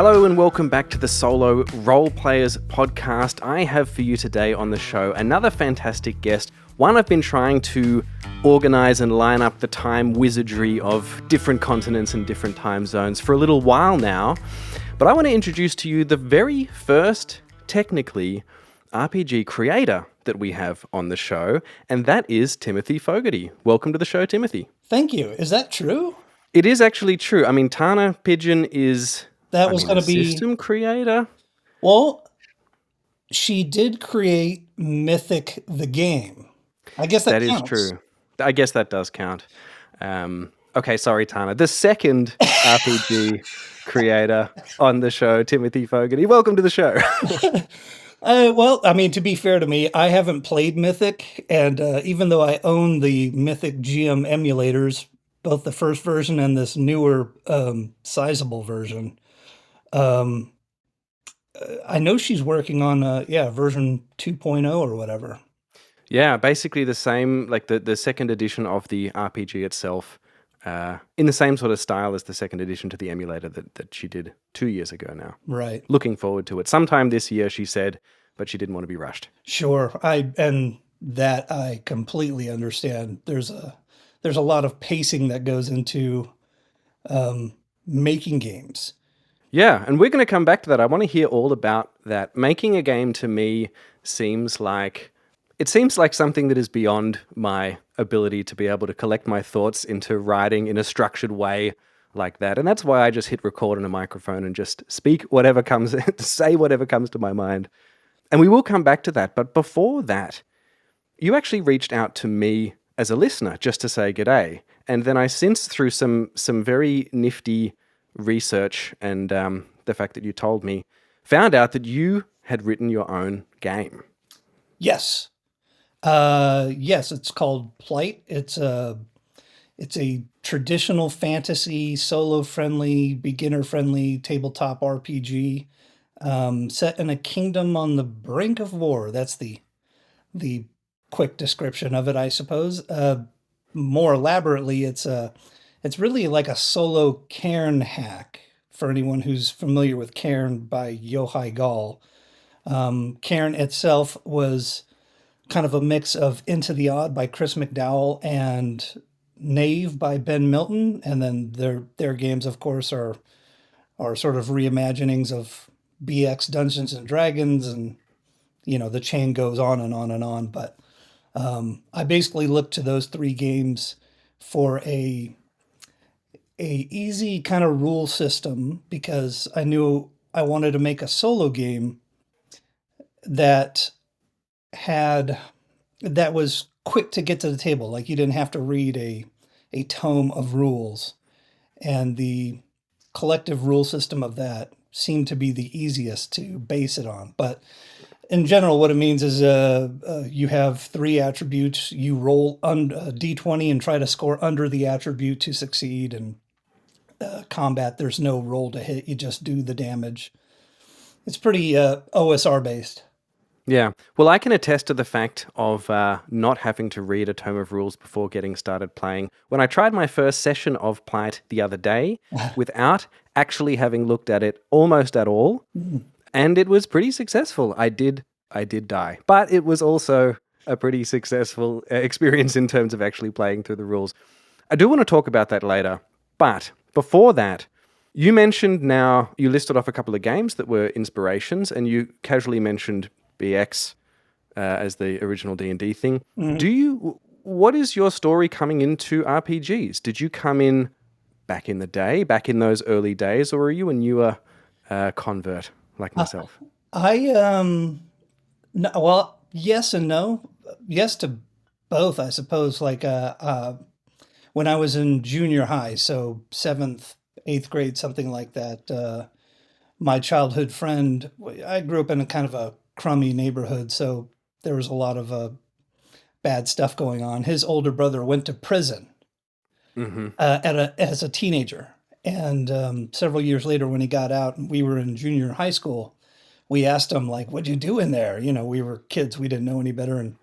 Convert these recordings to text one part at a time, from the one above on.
Hello and welcome back to the Solo RolePlayers Podcast. I have for you today on the show another fantastic guest, one I've been trying to organize and line up the time wizardry of different continents and different time zones for a little while now. But I want to introduce to you the very first, technically, RPG creator that we have on the show, and that is Timothy Fogarty. Welcome to the show, Timothy. Thank you. Is that true? It is actually true. I mean, Tana Pigeon is That was going to be system creator. Well, she did create Mythic the game. I guess that is counts. true. I guess that does count. Okay, sorry, Tana. The second RPG creator on the show, Timothy Fogarty. Welcome to the show. Well, I mean, to be fair to me, I haven't played Mythic, and even though I own the Mythic GM emulators, both the first version and this newer sizable version, I know she's working on version 2.0 or whatever. Yeah, basically the same, like the second edition of the RPG itself, in the same sort of style as the second edition to the emulator that she did 2 years ago now. Right. Looking forward to it. Sometime this year, she said, but she didn't want to be rushed. Sure. I completely understand. There's a lot of pacing that goes into making games. Yeah, and we're going to come back to that. I want to hear all about that. Making a game to me seems like something that is beyond my ability to be able to collect my thoughts into writing in a structured way like that. And that's why I just hit record on a microphone and just speak whatever comes, say whatever comes to my mind. And we will come back to that. But before that, you actually reached out to me as a listener just to say g'day. And then I since through some very nifty research and the fact that you told me, found out that you had written your own game. Yes. Yes, it's called Plight. It's a traditional fantasy, solo-friendly, beginner-friendly tabletop RPG set in a kingdom on the brink of war. That's the quick description of it, I suppose. More elaborately, it's really like a solo cairn hack for anyone who's familiar with Cairn by Yochai Gall. Cairn itself was kind of a mix of Into the Odd by Chris McDowell and Knave by Ben Milton, and then their games, of course, are sort of reimaginings of BX Dungeons and Dragons, and the chain goes on and on and on. But I basically looked to those three games for a easy kind of rule system because I knew I wanted to make a solo game that was quick to get to the table. Like you didn't have to read a tome of rules, and the collective rule system of that seemed to be the easiest to base it on. But in general, what it means is you have three attributes. You roll a d20 and try to score under the attribute to succeed. And combat, there's no roll to hit. You just do the damage. It's pretty OSR based. Yeah. Well, I can attest to the fact of not having to read a tome of rules before getting started playing. When I tried my first session of Plight the other day, without actually having looked at it almost at all, and it was pretty successful. I did die, but it was also a pretty successful experience in terms of actually playing through the rules. I do want to talk about that later, but before that, you mentioned you listed off a couple of games that were inspirations, and you casually mentioned BX as the original D&D thing. Mm-hmm. What is your story coming into RPGs? Did you come in back in the day, back in those early days, or are you a newer convert like myself? No, well, yes and no. Yes to both, I suppose. Like when I was in junior high, so 7th, 8th grade, something like that, my childhood friend, I grew up in a kind of a crummy neighborhood, so there was a lot of bad stuff going on. His older brother went to prison as a teenager. And several years later, when he got out and we were in junior high school, we asked him, like, what'd you do in there? We were kids. We didn't know any better. And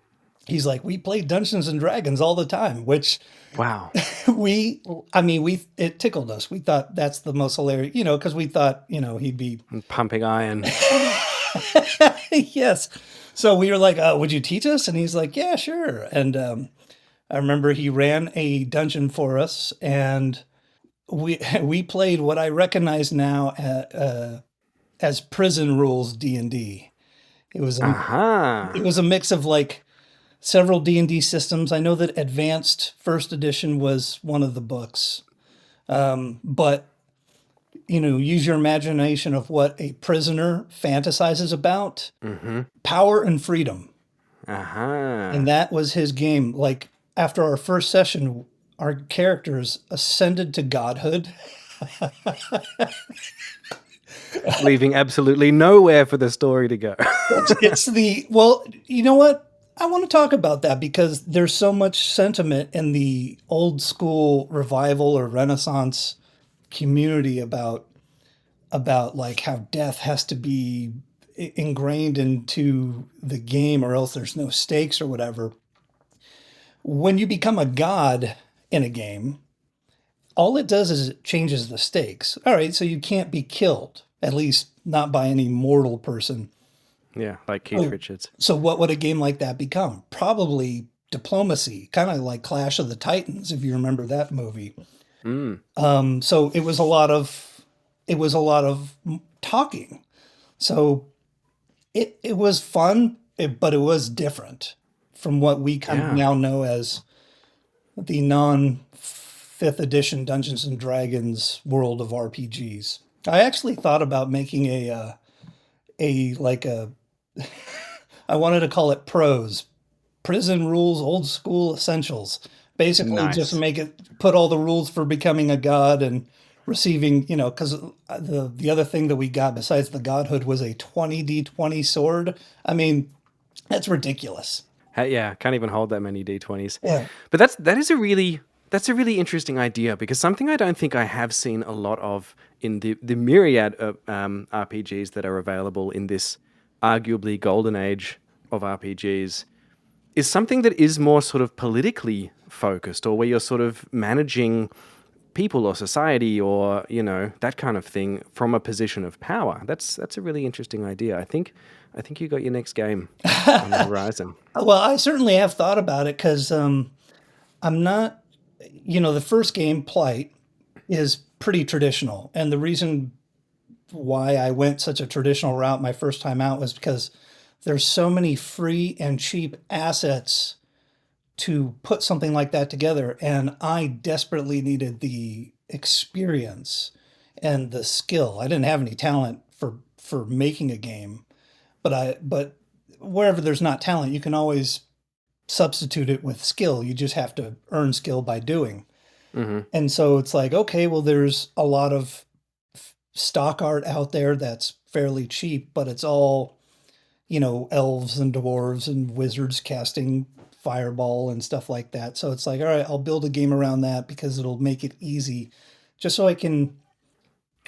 he's like, we play Dungeons and Dragons all the time, which Wow. it tickled us. We thought that's the most hilarious, because we thought, he'd be Pumping iron. yes. So we were like, would you teach us? And he's like, yeah, sure. And I remember he ran a dungeon for us, and we played what I recognize now as prison rules D&D. It was a mix of like several D&D systems. I know that Advanced First Edition was one of the books, but use your imagination of what a prisoner fantasizes about. Power and freedom. And that was his game. Like, after our first session, our characters ascended to godhood. Leaving absolutely nowhere for the story to go. Well, you know what? I want to talk about that because there's so much sentiment in the old school revival or Renaissance community about like how death has to be ingrained into the game or else there's no stakes or whatever. When you become a god in a game, all it does is it changes the stakes. All right, so you can't be killed, at least not by any mortal person. Yeah, like Keith Richards. So what would a game like that become? Probably diplomacy, kind of like Clash of the Titans, if you remember that movie. So it was a lot of talking. So it was fun, but it was different from what we kind of now know as the non-5th edition Dungeons and Dragons world of RPGs. I actually thought about making I wanted to call it PROS, Prison Rules Old School Essentials. Basically, just put all the rules for becoming a god and receiving, because the other thing that we got besides the godhood was a 20d20 sword. I mean, that's ridiculous. Yeah, can't even hold that many d20s. Yeah. But that's a really interesting idea, because something I don't think I have seen a lot of in the myriad of RPGs that are available in this arguably golden age of RPGs is something that is more sort of politically focused, or where you're sort of managing people or society or, that kind of thing from a position of power. That's a really interesting idea. I think you got your next game on the horizon. Well, I certainly have thought about it because I'm not, the first game, Plight, is pretty traditional. And the reason why I went such a traditional route my first time out was because there's so many free and cheap assets to put something like that together. And I desperately needed the experience and the skill. I didn't have any talent for making a game, but wherever there's not talent, you can always substitute it with skill. You just have to earn skill by doing. And so it's like, okay, well, there's a lot of stock art out there that's fairly cheap, but it's all, elves and dwarves and wizards casting fireball and stuff like that. So it's like, all right, I'll build a game around that because it'll make it easy just so I can.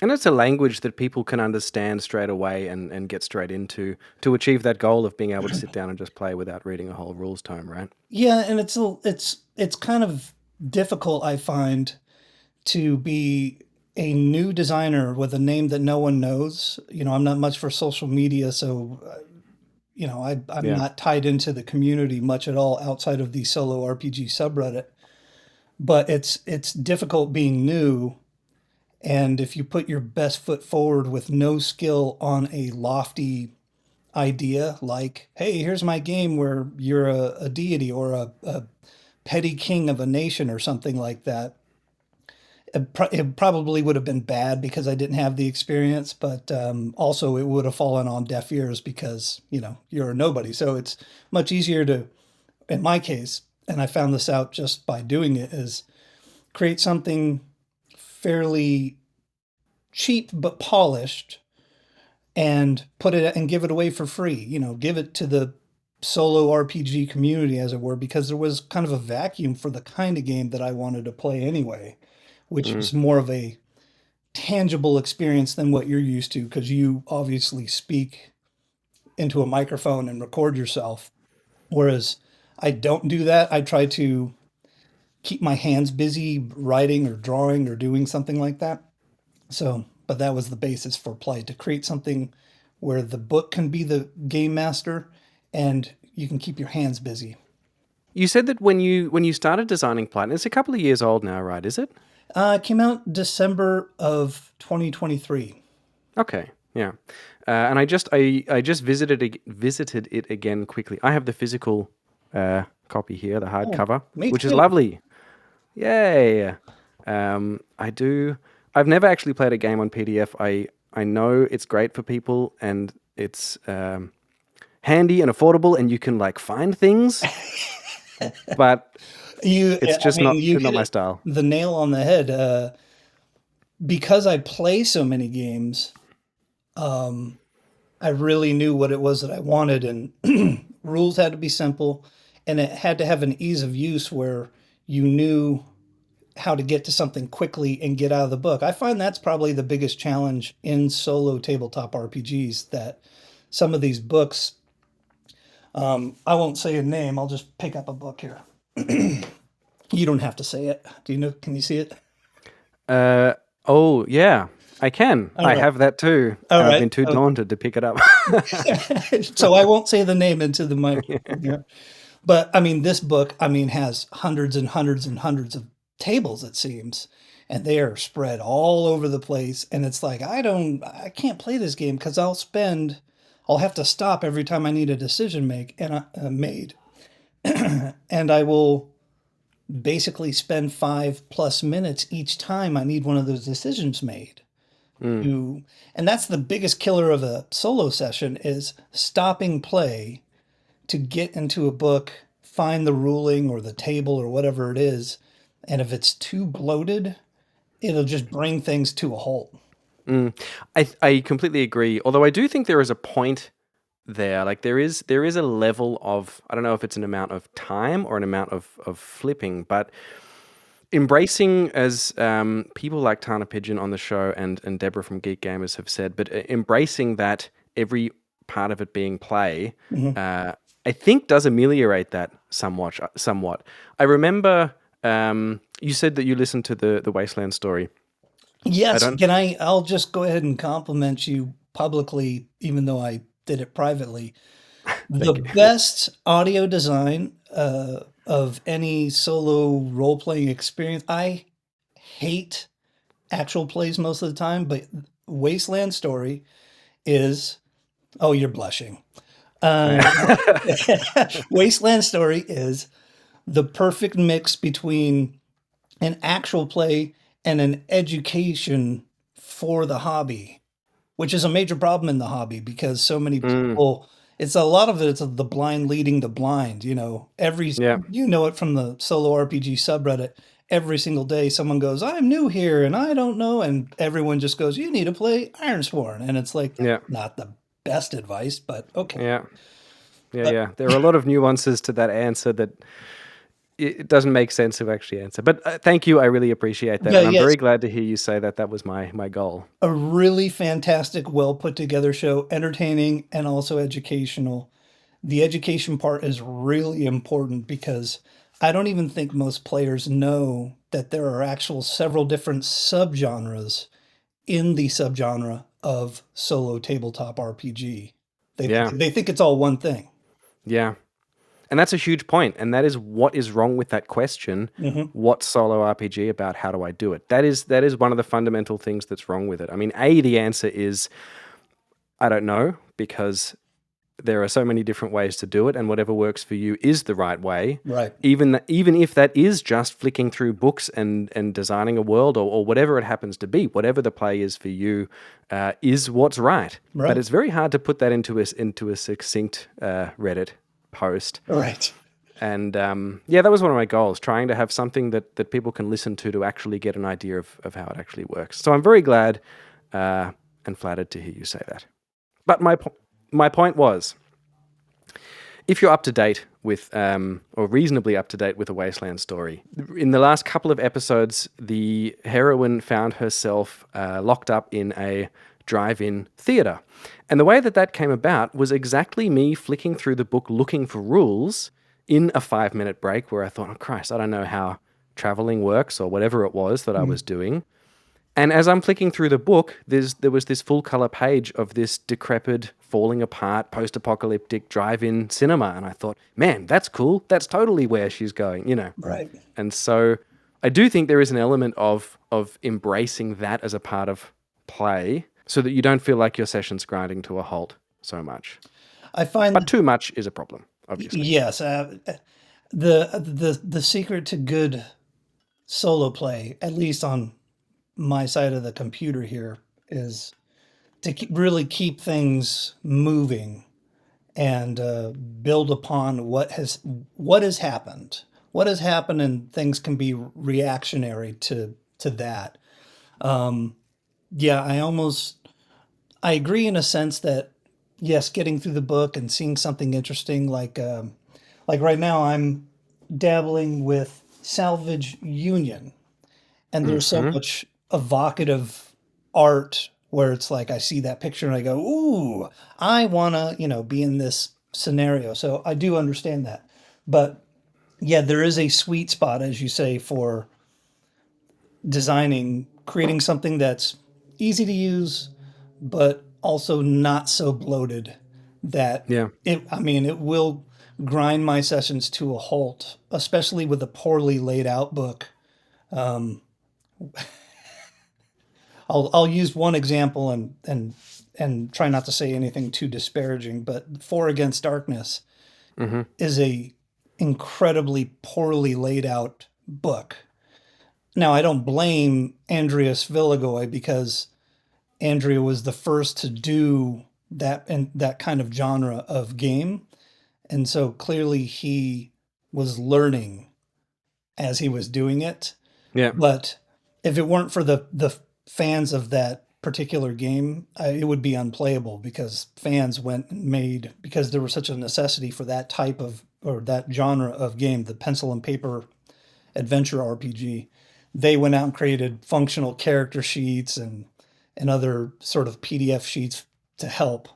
And it's a language that people can understand straight away and get straight into to achieve that goal of being able to sit down and just play without reading a whole rules tome, right? Yeah, and it's kind of difficult, I find, to be a new designer with a name that no one knows. I'm not much for social media, so I'm not tied into the community much at all outside of the Solo RPG subreddit. But it's difficult being new. And if you put your best foot forward with no skill on a lofty idea, like, hey, here's my game where you're a deity or a petty king of a nation or something like that, it probably would have been bad because I didn't have the experience, but also it would have fallen on deaf ears because, you're a nobody. So it's much easier to, in my case, and I found this out just by doing it, is create something fairly cheap but polished and put it and give it away for free. Give it to the solo RPG community, as it were, because there was kind of a vacuum for the kind of game that I wanted to play anyway, which was more of a tangible experience than what you're used to, because you obviously speak into a microphone and record yourself. Whereas I don't do that. I try to keep my hands busy writing or drawing or doing something like that. So, but that was the basis for Plight, to create something where the book can be the game master and you can keep your hands busy. You said that when you started designing Plight, and it's a couple of years old now, right? Is it? It came out December of 2023. Okay, yeah. And I just visited it again quickly. I have the physical copy here, the hardcover, Me which is too. lovely. Yay! I do. I've never actually played a game on PDF. I know it's great for people, and it's handy and affordable, and you can like find things, but it's just not You hit my style. the nail on the head. Because I play so many games, I really knew what it was that I wanted, and rules had to be simple, and it had to have an ease of use where you knew how to get to something quickly and get out of the book. I find that's probably the biggest challenge in solo tabletop RPGs, that some of these books, I won't say a name, I'll just pick up a book here. You don't have to say it. Do you know? Can you see it? Oh yeah, I can. I right. have that too. All And I've right. been too daunted to pick it up. So I won't say the name into the mic. Yeah. But I mean, this book, has hundreds and hundreds and hundreds of tables, it seems, and they are spread all over the place. And it's like, I can't play this game because I'll have to stop every time I need a decision made. And I will basically spend 5+ minutes each time I need one of those decisions made. And that's the biggest killer of a solo session, is stopping play to get into a book, find the ruling or the table or whatever it is. And if it's too bloated, it'll just bring things to a halt. I completely agree. Although I do think there is a point there. Like there is a level of, I don't know if it's an amount of time or an amount of flipping, but embracing, as people like Tana Pigeon on the show and Deborah from Geek Gamers have said, but embracing that every part of it being play, I think does ameliorate that somewhat. I remember you said that you listened to the Wasteland story. Yes, I'll just go ahead and compliment you publicly, even though I did it privately. The best audio design of any solo role-playing experience. I hate actual plays most of the time, but Wasteland Story is, oh, you're blushing. Wasteland Story is the perfect mix between an actual play and an education for the hobby, which is a major problem in the hobby because so many people, it's a lot of it's the blind leading the blind. You know, you know it from the solo RPG subreddit. Every single day someone goes, I'm new here and I don't know. And everyone just goes, you need to play Ironsworn. And it's like, not the best advice, but okay. Yeah. There are a lot of nuances to that answer that it doesn't make sense to actually answer. But thank you. I really appreciate that. And I'm very glad to hear you say that was my goal. A really fantastic, well put together show, entertaining and also educational. The education part is really important because I don't even think most players know that there are several different subgenres in the subgenre of solo tabletop RPG. They think it's all one thing. Yeah. And that's a huge point. And that is what is wrong with that question. What's solo RPG about? How do I do it? That is one of the fundamental things that's wrong with it. I mean, the answer is, I don't know, because there are so many different ways to do it, and whatever works for you is the right way. Right. Even if that is just flicking through books and designing a world or whatever it happens to be, whatever the play is for you is what's right. But it's very hard to put that into a succinct Reddit post. Right. And that was one of my goals, trying to have something that people can listen to actually get an idea of how it actually works. So I'm very glad and flattered to hear you say that. But my point was, if you're up to date with, or reasonably up to date with a Wasteland Story, in the last couple of episodes, the heroine found herself locked up in a drive-in theater. And the way that came about was exactly me flicking through the book looking for rules in a 5-minute break where I thought, oh Christ, I don't know how traveling works or whatever it was that I was doing. And as I'm flicking through the book, there was this full color page of this decrepit, falling apart, post-apocalyptic drive-in cinema. And I thought, man, that's cool. That's totally where she's going, you know. Right. And so I do think there is an element of embracing that as a part of play so that you don't feel like your session's grinding to a halt so much. I find But too much is a problem, obviously. yes, the secret to good solo play, at least on my side of the computer here, is to really keep things moving and build upon what has happened. What has happened, and things can be reactionary to that. Yeah, I agree in a sense that yes, getting through the book and seeing something interesting, like right now I'm dabbling with Salvage Union, and there's so much evocative art where it's like I see that picture and I go, ooh, I want to, be in this scenario. So I do understand that. But yeah, there is a sweet spot, as you say, for creating something that's easy to use, but also not so bloated that Yeah. it will grind my sessions to a halt, especially with a poorly laid out book. I'll use one example and try not to say anything too disparaging, but Four Against Darkness is a incredibly poorly laid out book. Now, I don't blame Andreas Villagoy because Andrea was the first to do that and that kind of genre of game. And so clearly he was learning as he was doing it. Yeah. But if it weren't for the fans of that particular game, it would be unplayable because fans went and made, because there was such a necessity for that type of, or that genre of game, the pencil and paper adventure RPG. They went out and created functional character sheets and other sort of PDF sheets to help.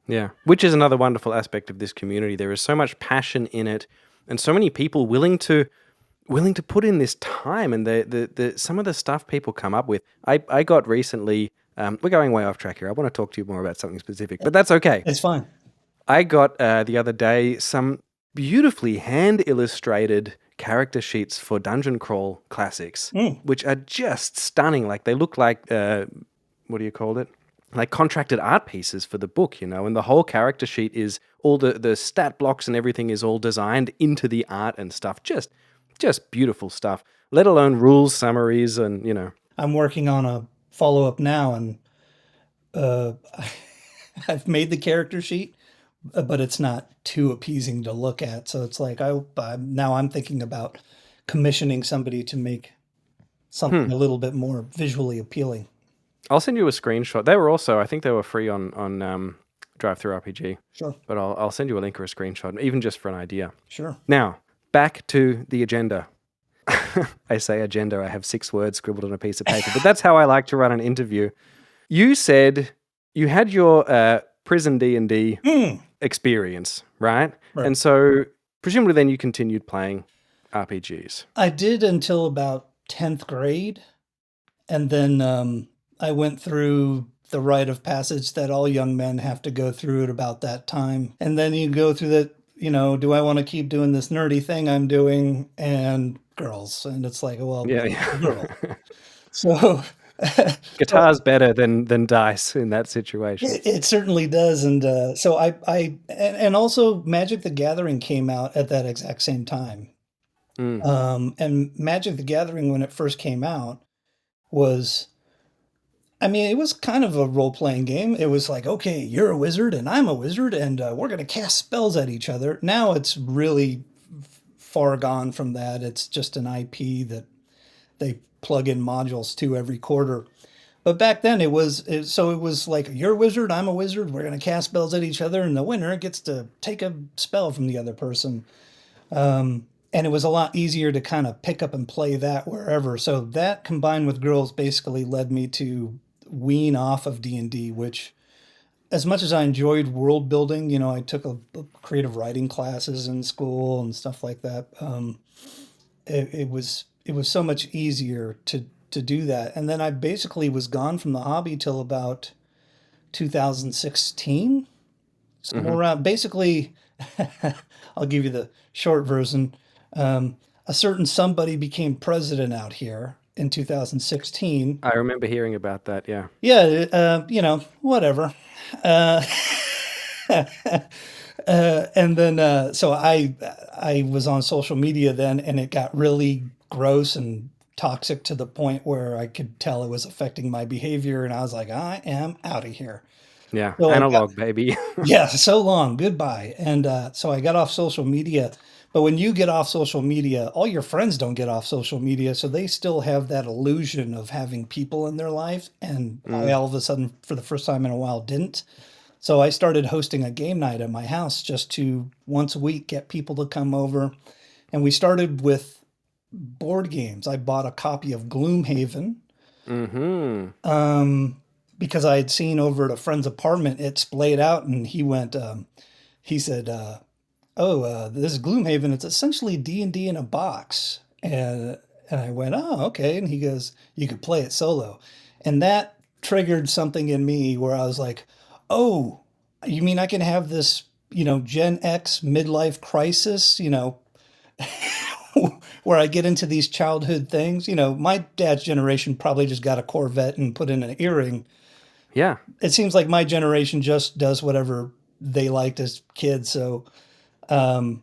Yeah, which is another wonderful aspect of this community. There is so much passion in it, and so many people willing to put in this time. And the some of the stuff people come up with. I got recently. We're going way off track here. I want to talk to you more about something specific, but that's okay. It's fine. I got the other day some beautifully hand illustrated character sheets for Dungeon Crawl Classics, which are just stunning. Like they look like what do you call it? Like contracted art pieces for the book, and the whole character sheet is all the stat blocks and everything is all designed into the art and stuff. Just beautiful stuff, let alone rules summaries and. I'm working on a follow-up now, and I've made the character sheet, but it's not too appeasing to look at. So it's like now I'm thinking about commissioning somebody to make something a little bit more visually appealing. I'll send you a screenshot. They were also, I think they were free on Drive-Thru RPG. Sure. But I'll send you a link or a screenshot, even just for an idea. Sure. Now, back to the agenda. I say agenda, I have 6 words scribbled on a piece of paper, but that's how I like to run an interview. You said you had your prison D&D experience, right? And so presumably then you continued playing RPGs. I did until about 10th grade. And then I went through the rite of passage that all young men have to go through at about that time. And then you go through that, do I want to keep doing this nerdy thing I'm doing? And girls. And it's like, well, yeah. girl. So guitar's better than dice in that situation. It certainly does. And so and also Magic the Gathering came out at that exact same time. And Magic the Gathering, when it first came out, was, it was kind of a role-playing game. It was like, okay, you're a wizard and I'm a wizard, and we're going to cast spells at each other. Now it's really far gone from that. It's just an IP that they plug in modules to every quarter. But back then it was like, you're a wizard, I'm a wizard, we're going to cast spells at each other, and the winner gets to take a spell from the other person. And it was a lot easier to kind of pick up and play that wherever. So that combined with girls basically led me to wean off of D&D, which as much as I enjoyed world building, I took a creative writing classes in school and stuff like that. It was so much easier to do that. And then I basically was gone from the hobby till about 2016. Somewhere Hmm. around, basically, I'll give you the short version. A certain somebody became president out here in 2016. I remember hearing about that. Yeah. Yeah, whatever. Uh, and then so I was on social media then, and it got really gross and toxic to the point where I could tell it was affecting my behavior, and I was like, I am out of here. Yeah. So I got Analog, baby. yeah, so long, goodbye. And so I got off social media. But when you get off social media, all your friends don't get off social media, so they still have that illusion of having people in their lives. And I Mm. all of a sudden, for the first time in a while, didn't. So I started hosting a game night at my house just to once a week get people to come over. And we started with board games. I bought a copy of Gloomhaven Hmm. because I had seen over at a friend's apartment it splayed out, and he said, "Oh, this is Gloomhaven. It's essentially D&D in a box." And I went, "Oh, okay." And he goes, "You could play it solo," and that triggered something in me where I was like, "Oh, you mean I can have this, Gen X midlife crisis, where I get into these childhood things. My dad's generation probably just got a Corvette and put in an earring. Yeah. It seems like my generation just does whatever they liked as kids. So um,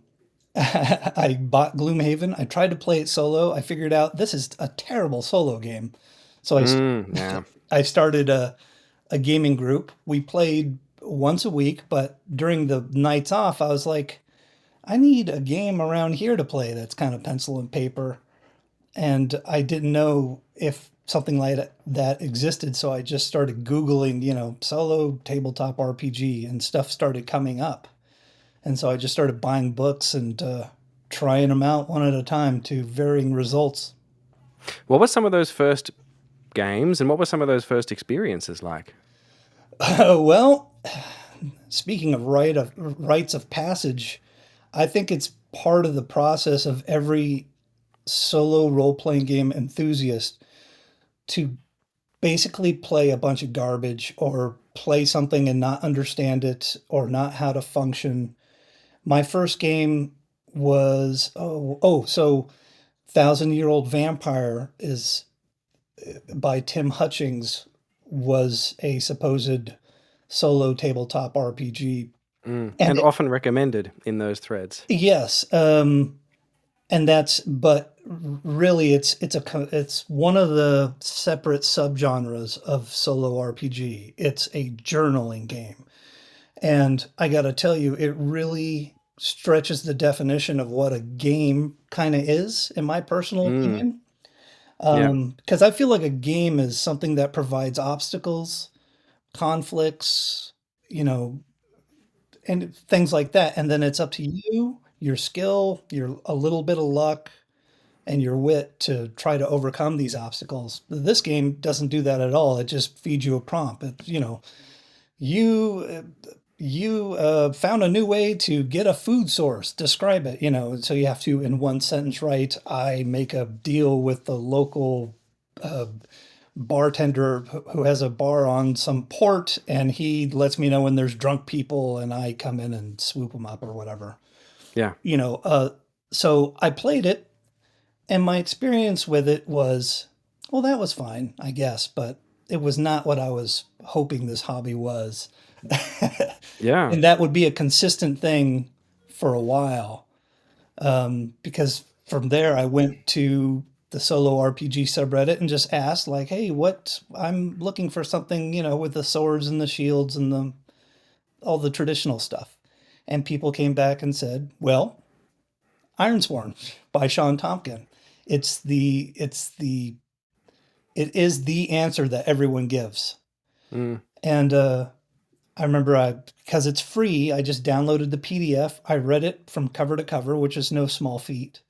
I bought Gloomhaven. I tried to play it solo. I figured out this is a terrible solo game. So Yeah. I started a gaming group. We played once a week, but during the nights off, I was like, I need a game around here to play that's kind of pencil and paper. And I didn't know if something like that existed, so I just started Googling, solo tabletop RPG, and stuff started coming up. And so I just started buying books and trying them out one at a time to varying results. What were some of those first games and what were some of those first experiences like? Well, speaking of rites of passage, I think it's part of the process of every solo role playing game enthusiast to basically play a bunch of garbage or play something and not understand it or not how to function. My first game was so Thousand-Year-Old Vampire is by Tim Hutchings, was a supposed solo tabletop RPG. And And often recommended in those threads. yes, and but really it's one of the separate subgenres of solo RPG. It's a journaling game. And I got to tell you, it really stretches the definition of what a game kind of is, in my personal Mm. opinion. Yeah. Because I feel like a game is something that provides obstacles, conflicts, you know, and things like that. And then it's up to you, your skill, your a little bit of luck, and your wit to try to overcome these obstacles. This game doesn't do that at all. It just feeds you a prompt. You found a new way to get a food source. Describe it. So you have to, in one sentence, write, I make a deal with the local uh, bartender who has a bar on some port, and he lets me know when there's drunk people, and I come in and swoop them up or whatever. Yeah. You know, uh, so I played it, and my experience with it was, well, that was fine, I guess, but it was not what I was hoping this hobby was. Yeah. And that would be a consistent thing for a while. Because from there, I went to the solo RPG subreddit and just asked, like, hey, I'm looking for something, with the swords and the shields and all the traditional stuff. And people came back and said, well, Ironsworn by Sean Tompkin. It's the it's the it is the answer that everyone gives. Mm. And I remember because it's free, I just downloaded the PDF. I read it from cover to cover, which is no small feat.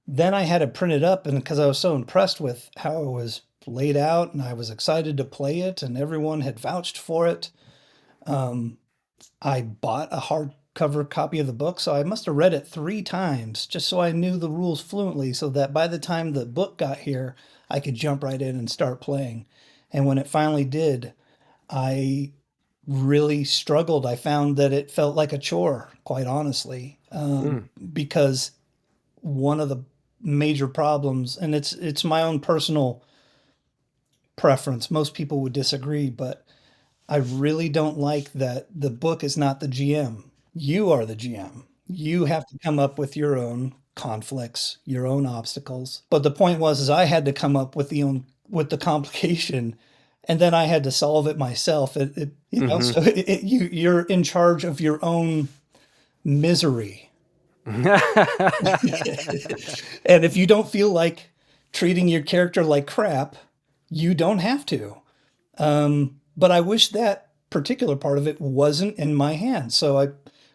Then I had it printed up, and because I was so impressed with how it was laid out and I was excited to play it and everyone had vouched for it, I bought a hardcover copy of the book, so I must have read it 3 times just so I knew the rules fluently, so that by the time the book got here, I could jump right in and start playing. And when it finally did, I really struggled. I found that it felt like a chore, quite honestly, Mm. because one of the major problems, and it's my own personal preference. Most people would disagree, but I really don't like that the book is not the GM. You are the GM. You have to come up with your own conflicts, your own obstacles. But the point was is I had to come up with the complication, and then I had to solve it myself. Hmm. So you're in charge of your own misery. And if you don't feel like treating your character like crap, you don't have to. But I wish that particular part of it wasn't in my hands. So I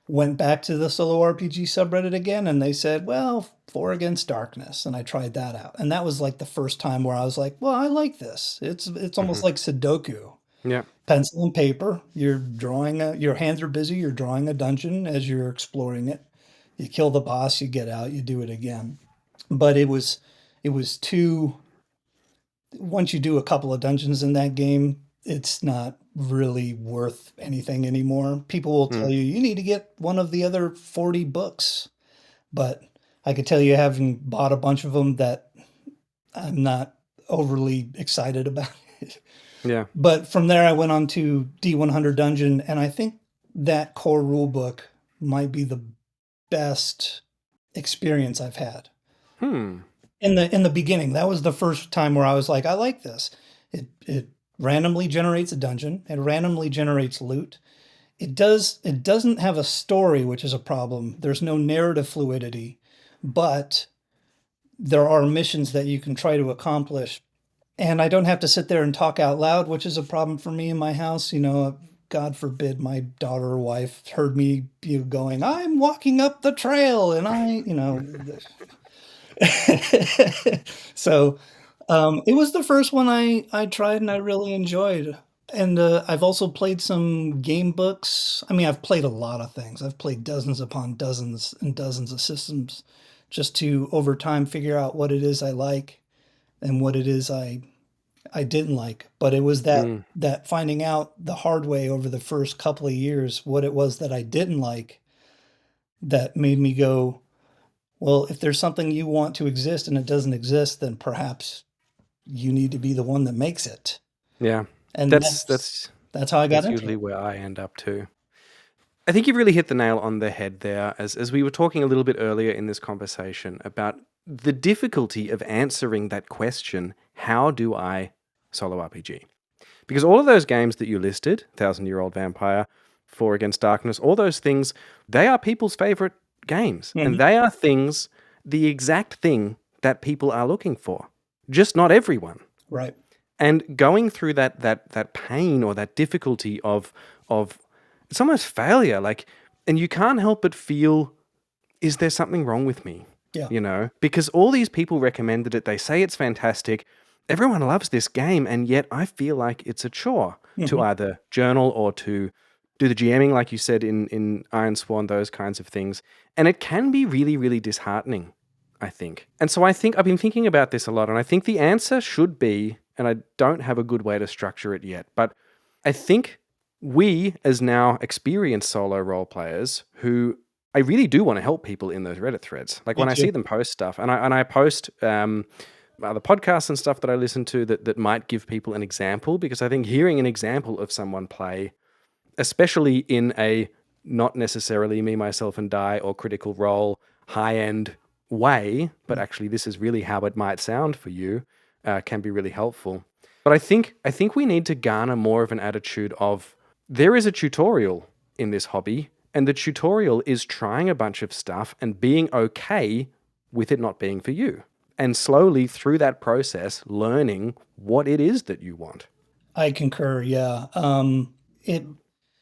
went back to the Solo RPG subreddit again, and they said, well, Four Against Darkness. And I tried that out. And that was like the first time where I was like, well, I like this. It's Hmm. almost like Sudoku. Yeah. Pencil and paper. Your hands are busy. You're drawing a dungeon as you're exploring it. You kill the boss, you get out, you do it again. But it was too, once you do a couple of dungeons in that game, it's not really worth anything anymore. People will tell Mm. you need to get one of the other 40 books, but I could tell you, having bought a bunch of them, that I'm not overly excited about it. Yeah. But from there, I went on to D100 Dungeon, and I think that core rule book might be the best experience I've had. Hmm. In the beginning, that was the first time where I was like, I like this. It randomly generates a dungeon. It randomly generates loot. It doesn't have a story, which is a problem. There's no narrative fluidity, but there are missions that you can try to accomplish. And I don't have to sit there and talk out loud, which is a problem for me in my house. God forbid my daughter or wife heard me going, I'm walking up the trail, and so it was the first one I tried and I really enjoyed. And I've also played some game books. I mean, I've played a lot of things. I've played dozens upon dozens and dozens of systems just to over time figure out what it is I like and what it is I didn't like. But it was that Mm. that finding out the hard way over the first couple of years what it was that I didn't like that made me go, well, if there's something you want to exist and it doesn't exist, then perhaps you need to be the one that makes it. Yeah. And That's that's that's that's how I got that's into usually it. where I end up too. I think you've really hit the nail on the head there, as we were talking a little bit earlier in this conversation about the difficulty of answering that question, how do I solo RPG? Because all of those games that you listed, Thousand Year Old Vampire, Four Against Darkness, all those things, they are people's favorite games. And Mhm. they are things, the exact thing that people are looking for. Just not everyone. Right. And going through that pain or that difficulty of it's almost failure, like, and you can't help but feel, is there something wrong with me? Yeah. Because all these people recommended it, they say it's fantastic. Everyone loves this game, and yet I feel like it's a chore to Mhm. either journal or to do the GMing, like you said in Iron Sworn, those kinds of things. And it can be really, really disheartening, I think. And so I think I've been thinking about this a lot, and I think the answer should be, and I don't have a good way to structure it yet, but I think we, as now experienced solo role players, who I really do want to help people in those Reddit threads. Like Me when I too. see them post stuff, and I post other podcasts and stuff that I listen to that might give people an example, because I think hearing an example of someone play, especially in a not necessarily me, myself, and die or critical role high end way, but actually this is really how it might sound for you, can be really helpful. But I think we need to garner more of an attitude of there is a tutorial in this hobby, and the tutorial is trying a bunch of stuff and being okay with it not being for you. And slowly through that process, learning what it is that you want. I concur. Yeah. It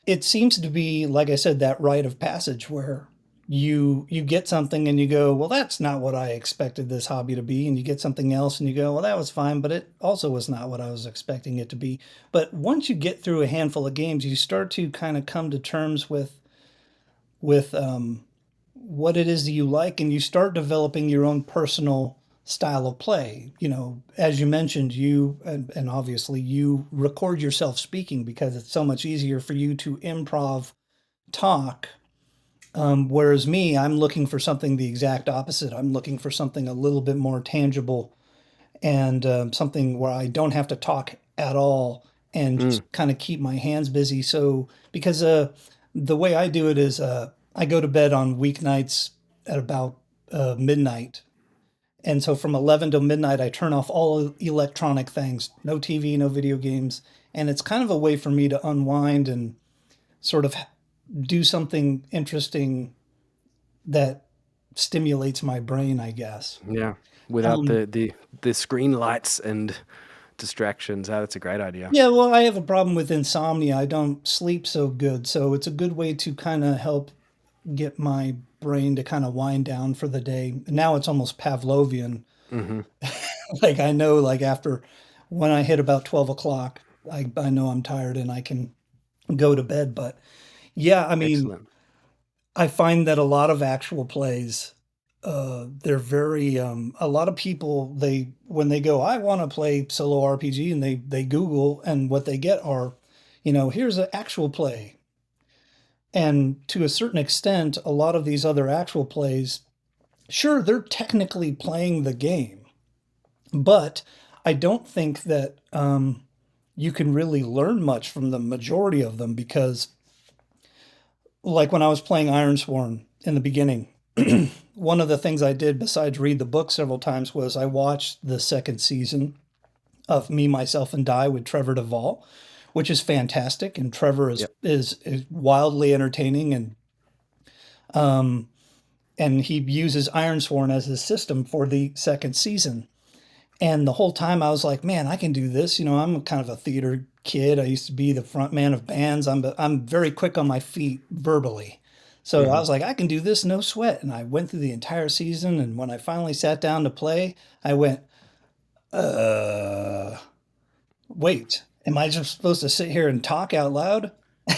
it seems to be, like I said, that rite of passage where you get something and you go, well, that's not what I expected this hobby to be. And you get something else and you go, well, that was fine, but it also was not what I was expecting it to be. But once you get through a handful of games, you start to kind of come to terms with what it is that you like, and you start developing your own personal style of play. As you mentioned, and obviously you record yourself speaking because it's so much easier for you to improv talk. Whereas me, I'm looking for something the exact opposite. I'm looking for something a little bit more tangible and something where I don't have to talk at all and Mm. just kind of keep my hands busy. So, because the way I do it is I go to bed on weeknights at about midnight. And so from 11 to midnight, I turn off all electronic things, no TV, no video games. And it's kind of a way for me to unwind and sort of do something interesting that stimulates my brain, I guess. Yeah. Without Um, the screen lights and distractions. Oh, that's a great idea. yeah, well, I have a problem with insomnia. I don't sleep so good. So it's a good way to kind of help get my brain to kind of wind down for the day. Now it's almost Pavlovian. Hmm. Like I know, like after when I hit about 12 o'clock, I know I'm tired and I can go to bed. But yeah, I mean, Excellent. I find that a lot of actual plays, they're very, a lot of people, when they go, I want to play solo RPG, and they Google, and what they get are, here's an actual play. And to a certain extent, a lot of these other actual plays, sure, they're technically playing the game, but I don't think that you can really learn much from the majority of them because, like when I was playing Ironsworn in the beginning, one of the things I did besides read the book several times was I watched the second season of Me, Myself, and Die with Trevor Duvall, which is fantastic. And Trevor is Yep. is wildly entertaining, um, and he uses Ironsworn as his system for the second season. And the whole time I was like, man, I can do this. I'm kind of a theater kid. I used to be the front man of bands. I'm very quick on my feet verbally. So I Hmm. was like, I can do this, no sweat. And I went through the entire season. And when I finally sat down to play, I went, uh, wait, am I just supposed to sit here and talk out loud?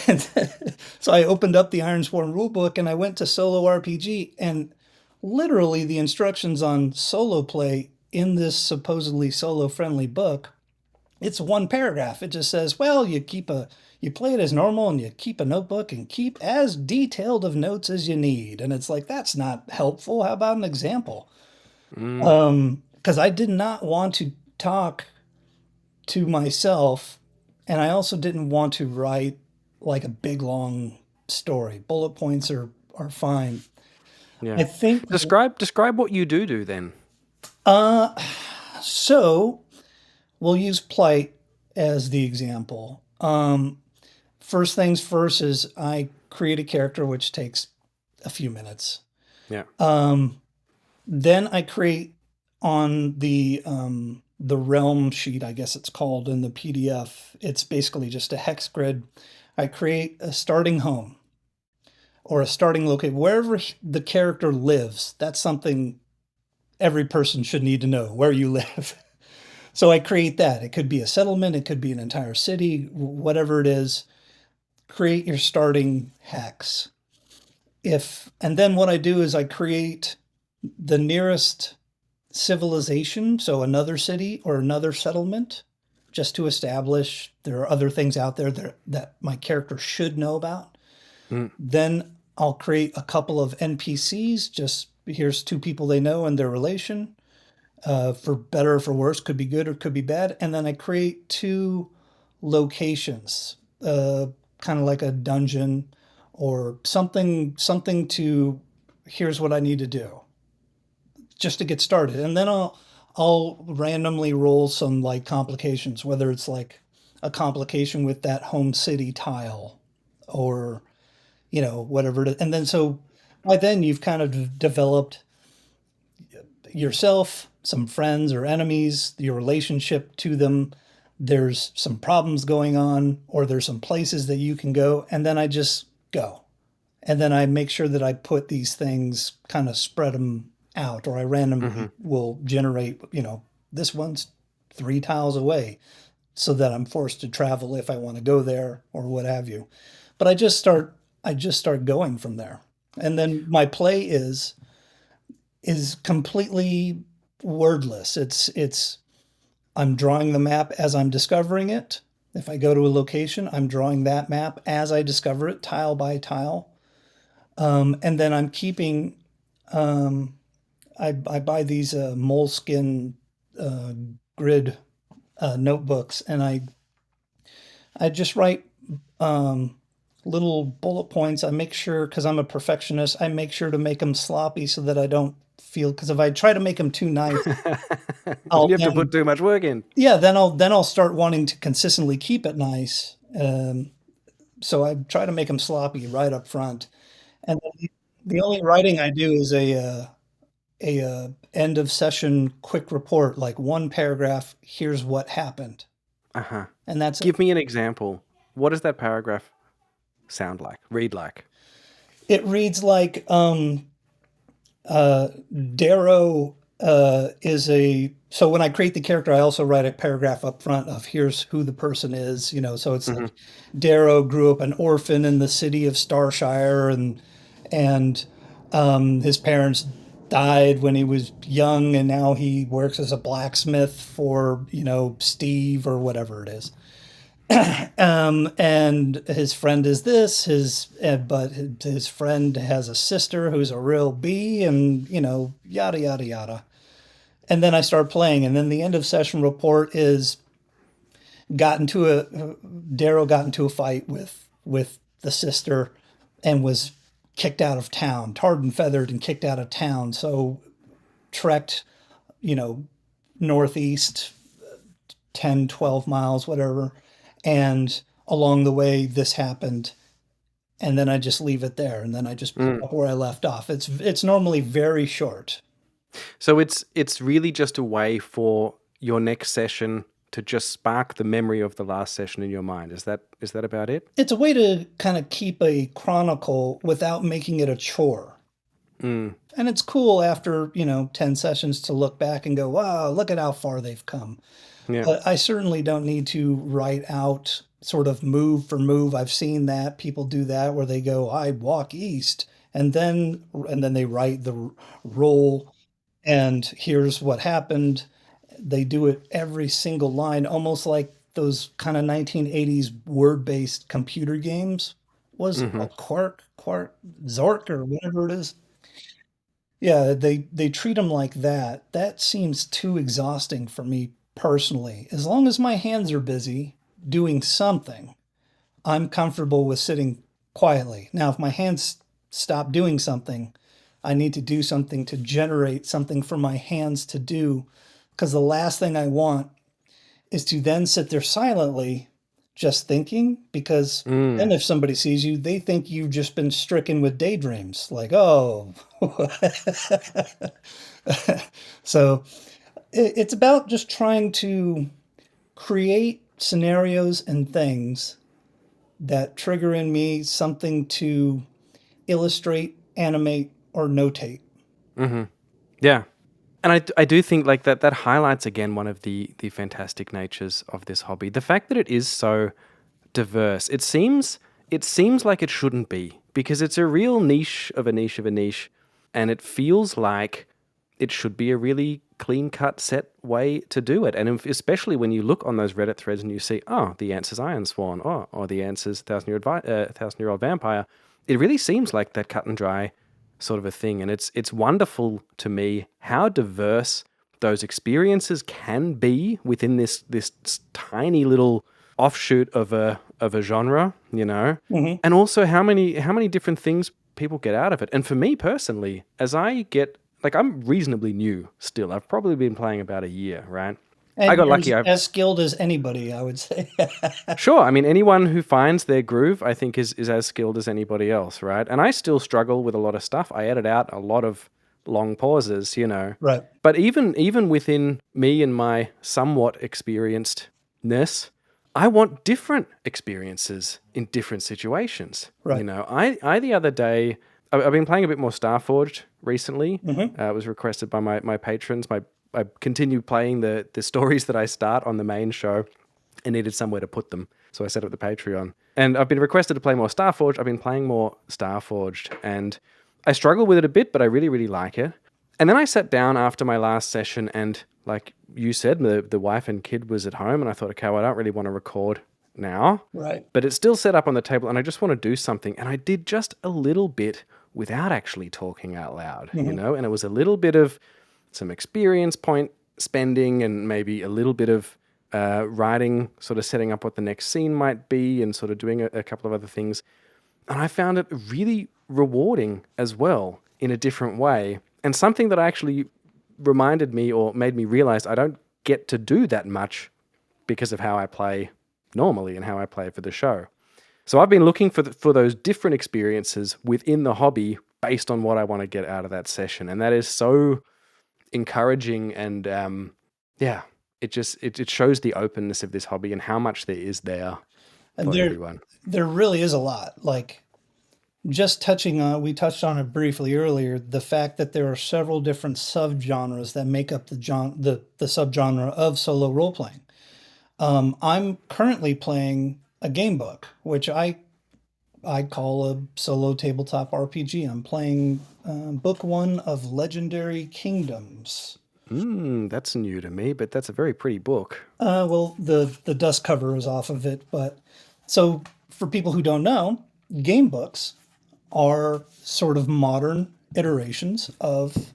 And so I opened up the Ironsworn rulebook and I went to Solo RPG, and literally the instructions on solo play in this supposedly solo friendly book, it's one paragraph. It just says, well, you play it as normal and you keep a notebook and keep as detailed of notes as you need. And it's like, that's not helpful. How about an example? Mm. Because I did not want to talk to myself, and I also didn't want to write like a big long story. Bullet points are fine. I Yeah. think Describe what you do then. uh so we'll use Plight as the example. First things first is I create a character, which takes a few minutes. Yeah. Then I create on the realm sheet, I guess it's called in the PDF. It's basically just a hex grid. I create a starting home or a starting location, wherever the character lives. That's something every person should need to know, where you live. So I create that. It could be a settlement, it could be an entire city, whatever it is. Create your starting hex. And then what I do is I create the nearest civilization, so another city or another settlement, just to establish there are other things out there that my character should know about. Mm. Then I'll create a couple of NPCs, just here's two people they know and their relation. For better or for worse, could be good or could be bad. And then I create two locations, kind of like a dungeon or something to here's what I need to do just to get started. And then I'll randomly roll some like complications, whether it's like a complication with that home city tile or whatever it is. And then so by then you've kind of developed yourself, some friends or enemies, your relationship to them. There's some problems going on, or there's some places that you can go, and then I just go. And then I make sure that I put these things, kind of spread them out, or I randomly will generate, this one's 3 tiles away, so that I'm forced to travel if I want to go there or what have you. But I just start going from there. And then my play is completely wordless. It's I'm drawing the map as I'm discovering it. If I go to a location, I'm drawing that map as I discover it, tile by tile. And then I'm keeping, I buy these moleskin uh, grid notebooks, and I just write little bullet points. I make sure, because I'm a perfectionist, I make sure to make them sloppy so that I don't feel, because if I try to make them too nice, You have to put too much work in. yeah, then I'll start wanting to consistently keep it nice. So I try to make them sloppy right up front. And the only writing I do is a end of session quick report, like one paragraph. Here's what happened, Uh-huh. and that's it. Give me an example. What does that paragraph sound like? Read like? It reads like Darrow is a. So when I create the character, I also write a paragraph up front of here's who the person is. So it's like Darrow grew up an orphan in the city of Starshire, and his parents died when he was young, and now he works as a blacksmith for Steve or whatever it is. And his friend is this, but his friend has a sister who's a real bee, and yada yada yada. And then I start playing, and then the end of session report is Darrow got into a fight with the sister, and was kicked out of town, tarred and feathered and kicked out of town. So trekked, northeast 10, 12 miles, whatever. And along the way, this happened. And then I just leave it there. And then I just pick up where I left off. It's normally very short. So it's really just a way for your next session to just spark the memory of the last session in your mind. Is that about it? It's a way to kind of keep a chronicle without making it a chore. And it's cool after, 10 sessions to look back and go, wow, look at how far they've come. Yeah. But I certainly don't need to write out sort of move for move. I've seen that. People do that where they go, I walk east, and then they write the roll, and here's what happened. They do it every single line, almost like those kind of 1980s word-based computer games. Was it Quark, Zork, or whatever it is? Yeah, they treat them like that. That seems too exhausting for me personally. As long as my hands are busy doing something, I'm comfortable with sitting quietly. Now, if my hands stop doing something, I need to do something to generate something for my hands to do, because the last thing I want is to then sit there silently just thinking, because then if somebody sees you, they think you've just been stricken with daydreams. Like, oh. So it's about just trying to create scenarios and things that trigger in me something to illustrate, animate, or notate. Yeah. And I do think like that highlights again one of the fantastic natures of this hobby. The fact that it is so diverse. It seems like it shouldn't be, because it's a real niche of a niche of a niche, and it feels like it should be a really clean-cut set way to do it. And especially when you look on those Reddit threads and you see, oh, the answer's Iron Swan, or the answer's Thousand-Year-Old Vampire. It really seems like that cut and dry sort of a thing. And it's wonderful to me how diverse those experiences can be within this tiny little offshoot of a genre, and also how many different things people get out of it. And for me personally, as I get, like, I'm reasonably new still. I've probably been playing about a year, right? And I got you're lucky. as skilled as anybody, I would say. Sure. I mean, anyone who finds their groove, I think, is as skilled as anybody else, right? And I still struggle with a lot of stuff. I edit out a lot of long pauses, Right. But even within me and my somewhat experiencedness, I want different experiences in different situations. Right. I the other day, I've been playing a bit more Starforged recently. Mm-hmm. It was requested by my patrons. I continue playing the stories that I start on the main show and needed somewhere to put them. So I set up the Patreon. And I've been requested to play more Starforged. I've been playing more Starforged. And I struggle with it a bit, but I really, really like it. And then I sat down after my last session and, like you said, the wife and kid was at home. And I thought, okay, well, I don't really want to record now. Right. But it's still set up on the table and I just want to do something. And I did just a little bit without actually talking out loud, Mm-hmm. And it was a little bit of some experience point spending and maybe a little bit of writing, sort of setting up what the next scene might be and sort of doing a couple of other things. And I found it really rewarding as well in a different way. And something that actually reminded me or made me realize I don't get to do that much because of how I play normally and how I play for the show. So I've been looking for those different experiences within the hobby based on what I want to get out of that session. And that is so encouraging and it shows the openness of this hobby and how much there is there And for everyone. there really is a lot. Like just we touched on it briefly earlier, the fact that there are several different subgenres that make up the subgenre of solo role playing. I'm currently playing a game book, which I call a solo tabletop RPG. I'm playing book 1 of Legendary Kingdoms. That's new to me, but that's a very pretty book. Well, the dust cover is off of it, but so for people who don't know, game books are sort of modern iterations of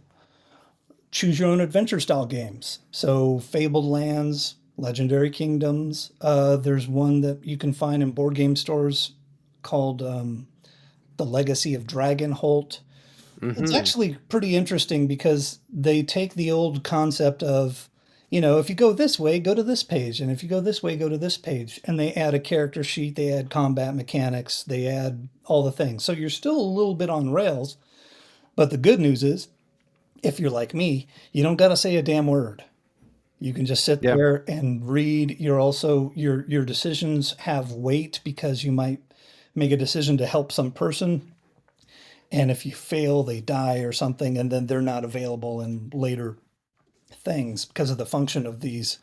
choose your own adventure style games. So Fabled Lands, Legendary Kingdoms. There's one that you can find in board game stores called The Legacy of Dragonholt. It's actually pretty interesting because they take the old concept of, if you go this way, go to this page. And if you go this way, go to this page. And they add a character sheet, they add combat mechanics, they add all the things. So you're still a little bit on rails. But the good news is, if you're like me, you don't got to say a damn word. You can just sit Yeah. there and read. Your decisions have weight because you might make a decision to help some person. And if you fail, they die or something, and then they're not available in later things because of the function of these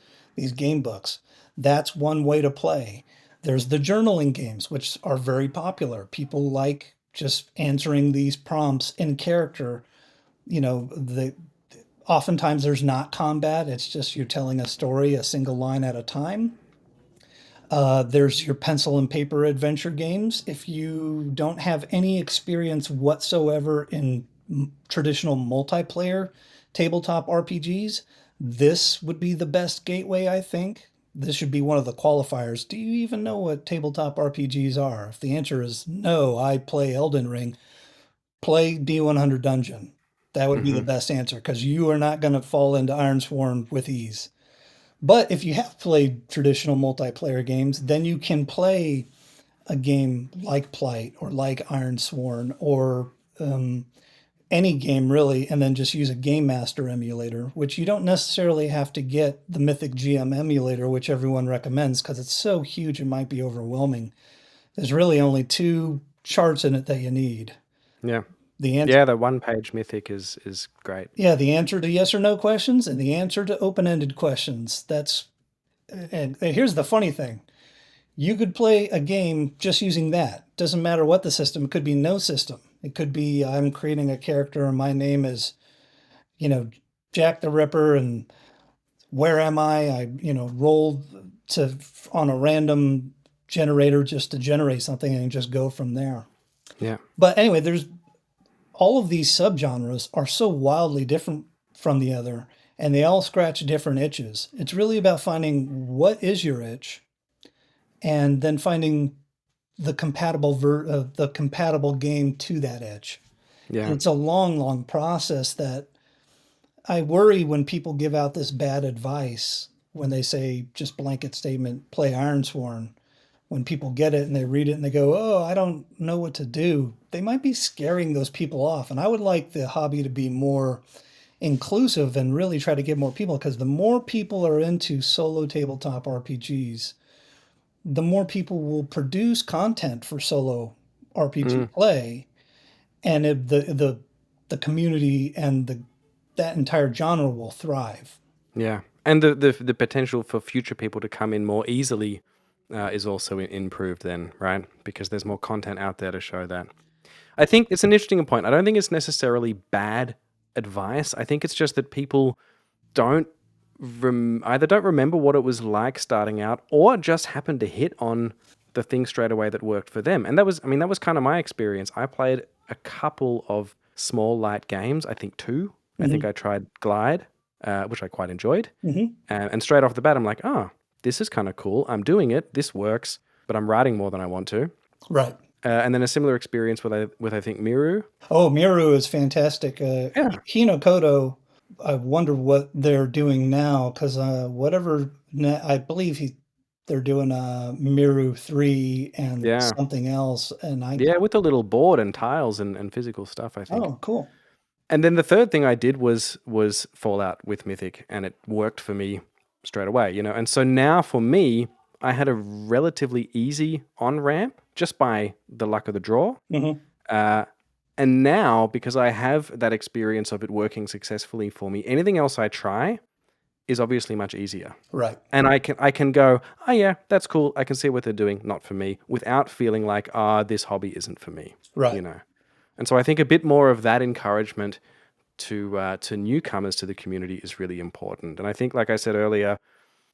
game books. That's one way to play. There's the journaling games, which are very popular. People like just answering these prompts in character. Oftentimes there's not combat. It's just you're telling a story, a single line at a time. There's your pencil and paper adventure games. If you don't have any experience whatsoever in traditional multiplayer tabletop RPGs, this would be the best gateway, I think. This should be one of the qualifiers. Do you even know what tabletop RPGs are? If the answer is no, I play Elden Ring, play D100 Dungeon. That would be the best answer because you are not going to fall into Ironsworn with ease. But if you have played traditional multiplayer games, then you can play a game like Plight or like Ironsworn or any game really, and then just use a Game Master emulator, which you don't necessarily have to get the Mythic GM emulator, which everyone recommends because it's so huge it might be overwhelming. There's really only 2 charts in it that you need. Yeah. The answer, Yeah, the one-page mythic is great. yeah, the answer to yes or no questions and the answer to open-ended questions. And here's the funny thing. You could play a game just using that. Doesn't matter what the system. It could be no system. It could be I'm creating a character and my name is, Jack the Ripper and where am I? Roll on a random generator just to generate something and just go from there. Yeah. But anyway, there's all of these subgenres are so wildly different from the other, and they all scratch different itches. It's really about finding what is your itch, and then finding the compatible game to that itch. Yeah. It's a long, long process that I worry when people give out this bad advice when they say just blanket statement, play Ironsworn. When people get it and they read it and they go, oh, I don't know what to do, they might be scaring those people off. And I would like the hobby to be more inclusive and really try to get more people, because the more people are into solo tabletop RPGs, the more people will produce content for solo RPG Mm, play, and the community and that entire genre will thrive. yeah. And the potential for future people to come in more easily is also improved then, right? Because there's more content out there to show that. I think it's an interesting point. I don't think it's necessarily bad advice. I think it's just that people don't either don't remember what it was like starting out, or just happen to hit on the thing straight away that worked for them. And that was, I mean, that was kind of my experience. I played a couple of small light games. I think two. I think Hmm. I tried Glide, which I quite enjoyed. Hmm. And straight off the bat, I'm like, oh, this is kind of cool. I'm doing it. This works, but I'm writing more than I want to. Right. And then a similar experience with I think Miru. Oh, Miru is fantastic. Yeah, Hino Kodo, I wonder what they're doing now, because I believe they're doing Miru 3 and yeah, something else. And yeah, with a little board and tiles and physical stuff, I think. oh, cool. And then the third thing I did was Fallout with Mythic, and it worked for me straight away, you know. And so now for me, I had a relatively easy on ramp just by the luck of the draw. Hmm. Uh, and now, because I have that experience of it working successfully for me, anything else I try is obviously much easier. Right. And I can go, oh yeah, that's cool. I can see what they're doing, not for me, without feeling like, this hobby isn't for me, you Right. know. And so I think a bit more of that encouragement to newcomers to the community is really important. And I think, like I said earlier,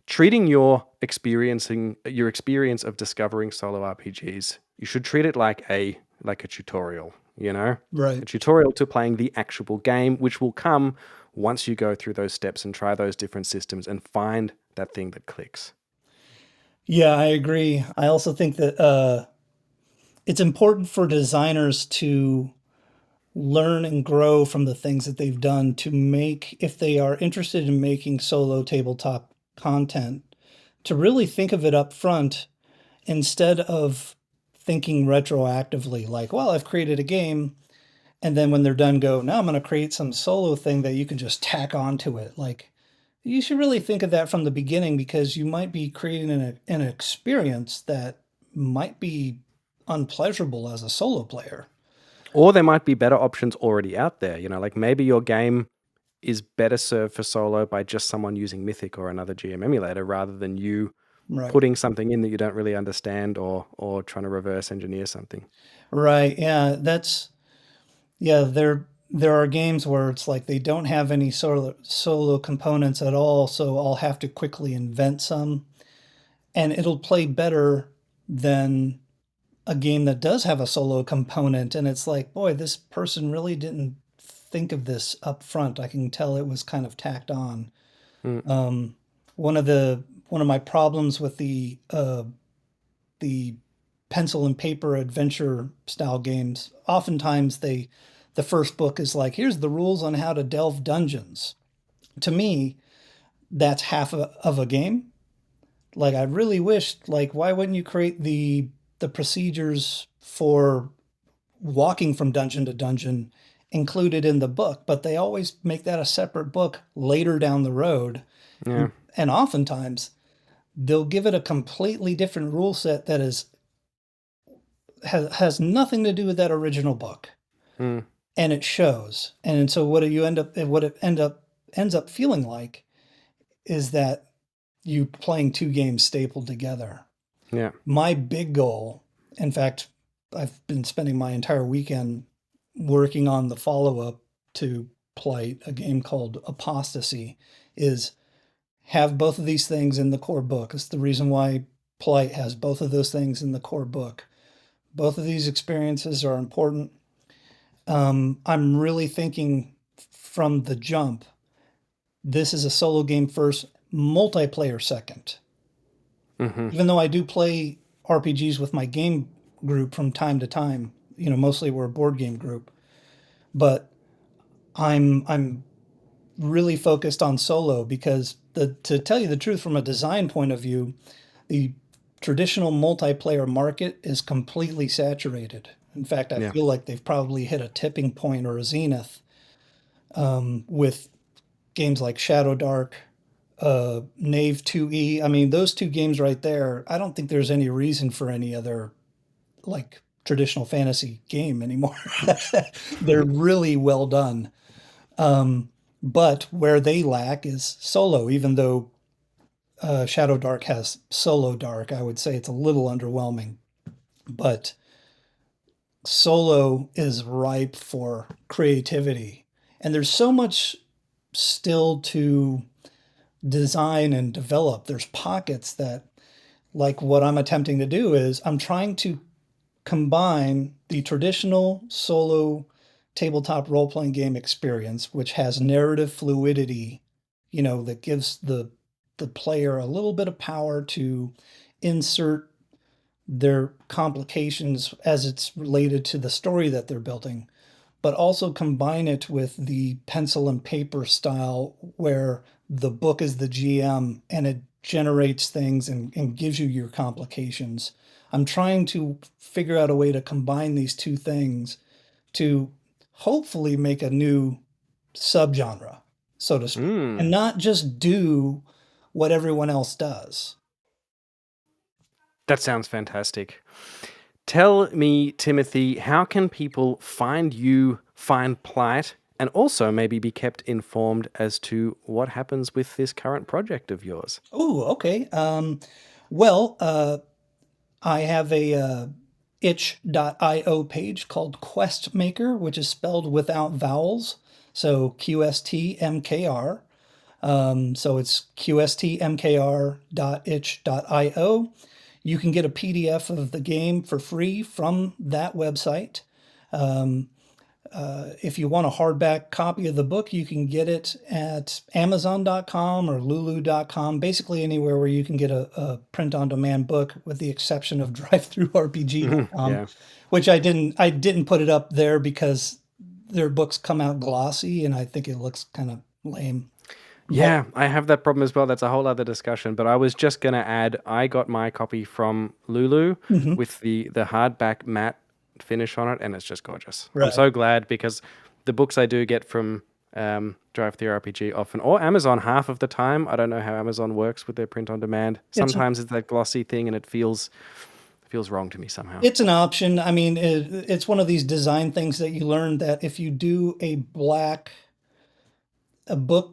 treating your experience of discovering solo RPGs, you should treat it like a tutorial, you know, a Right. tutorial to playing the actual game, which will come once you go through those steps and try those different systems and find that thing that clicks. Yeah, I agree. I also think that it's important for designers to learn and grow from the things that they've done to make, if they are interested in making solo tabletop content, to really think of it up front instead of thinking retroactively, like, well, I've created a game. And then when they're done, go, now I'm going to create some solo thing that you can just tack onto it. Like, you should really think of that from the beginning, because you might be creating an experience that might be unpleasurable as a solo player. Or there might be better options already out there, you know, like maybe your game is better served for solo by just someone using Mythic or another GM emulator rather than you Right. putting something in that you don't really understand or trying to reverse engineer something. Right. Yeah. Yeah. There are games where it's like they don't have any solo components at all. So I'll have to quickly invent some, and it'll play better than a game that does have a solo component. And it's like, boy, this person really didn't think of this up front. I can tell it was kind of tacked on. Mm, Um, one of my problems with the pencil and paper adventure style games, oftentimes the first book is like, here's the rules on how to delve dungeons. To me, that's of a game. Like, I really wished, like, why wouldn't you create the procedures for walking from dungeon to dungeon included in the book? But they always make that a separate book later down the road. yeah. And oftentimes they'll give it a completely different rule set that has nothing to do with that original book. Mm, And it shows. And so what it ends up feeling like is that you playing two games stapled together. yeah. My big goal, in fact, I've been spending my entire weekend working on the follow-up to Plight, a game called Apostasy, is have both of these things in the core book. It's the reason why Plight has both of those things in the core book. Both of these experiences are important. I'm really thinking from the jump, this is a solo game first, multiplayer second. Hmm. Even though I do play RPGs with my game group from time to time, mostly we're a board game group, but I'm really focused on solo because to tell you the truth, from a design point of view, the traditional multiplayer market is completely saturated. In fact, I Yeah. feel like they've probably hit a tipping point or a zenith with games like Shadow Dark, Knave 2E. I mean, those two games right there, I don't think there's any reason for any other like traditional fantasy game anymore. They're really well done. But where they lack is solo, even though Shadow Dark has solo dark, I would say it's a little underwhelming. But solo is ripe for creativity. And there's so much still to design and develop. There's pockets that, like what I'm attempting to do, is I'm trying to combine the traditional solo tabletop role-playing game experience, which has narrative fluidity, that gives the player a little bit of power to insert their complications as it's related to the story that they're building, but also combine it with the pencil and paper style where the book is the GM and it generates things and gives you your complications. I'm trying to figure out a way to combine these two things to hopefully make a new subgenre, so to speak, and not just do what everyone else does. That sounds fantastic. Tell me, Timothy, how can people find you, find Plight, and also maybe be kept informed as to what happens with this current project of yours? Oh, okay. Well, I have a itch.io page called Quest Maker, which is spelled without vowels. So QSTMKR. So it's qstmkr.itch.io. You can get a PDF of the game for free from that website. If you want a hardback copy of the book, you can get it at Amazon.com or Lulu.com, basically anywhere where you can get a print-on-demand book, with the exception of DriveThruRPG.com, Yeah. which I didn't put it up there because their books come out glossy, and I think it looks kind of lame. Yeah, I have that problem as well. That's a whole other discussion. But I was just going to add, I got my copy from Lulu with the hardback matte finish on it, and it's just gorgeous. Right. I'm so glad, because the books I do get from DriveThruRPG often, or Amazon half of the time. I don't know how Amazon works with their print on demand. Sometimes it's that glossy thing, and it feels wrong to me somehow. It's an option. I mean, it's one of these design things that you learn, that if you do a book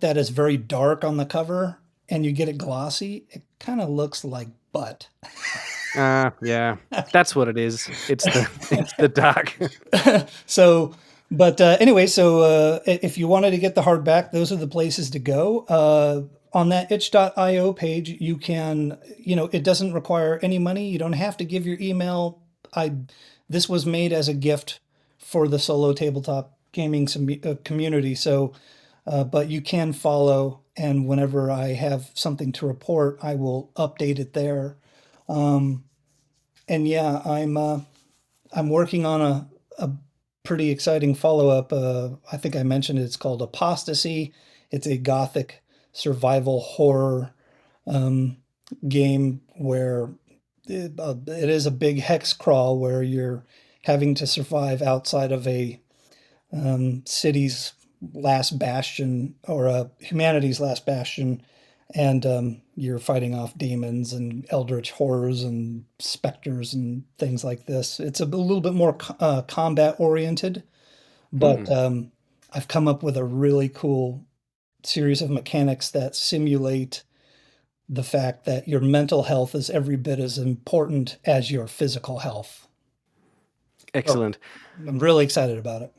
that is very dark on the cover and you get it glossy, it kind of looks like butt. Yeah, that's what it is. It's the dark. So, but anyway, so if you wanted to get the hardback, those are the places to go. On that itch.io page, you can, it doesn't require any money. You don't have to give your email. This was made as a gift for the solo tabletop gaming community. So, but you can follow, and whenever I have something to report, I will update it there. And yeah, I'm working on a pretty exciting follow-up. I think I mentioned it's called Apostasy. It's a gothic survival horror game where it is a big hex crawl where you're having to survive outside of a city's last bastion, or humanity's last bastion, and you're fighting off demons and eldritch horrors and specters and things like this. It's a little bit more combat oriented, but I've come up with a really cool series of mechanics that simulate the fact that your mental health is every bit as important as your physical health. Excellent. So I'm really excited about it.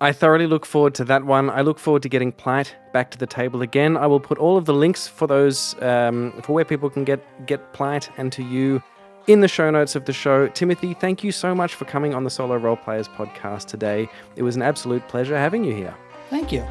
I thoroughly look forward to that one. I look forward to getting Plight back to the table again. I will put all of the links for those, for where people can get Plight and to you, in the show notes of the show. Timothy, thank you so much for coming on the Solo RolePlayers podcast today. It was an absolute pleasure having you here. Thank you.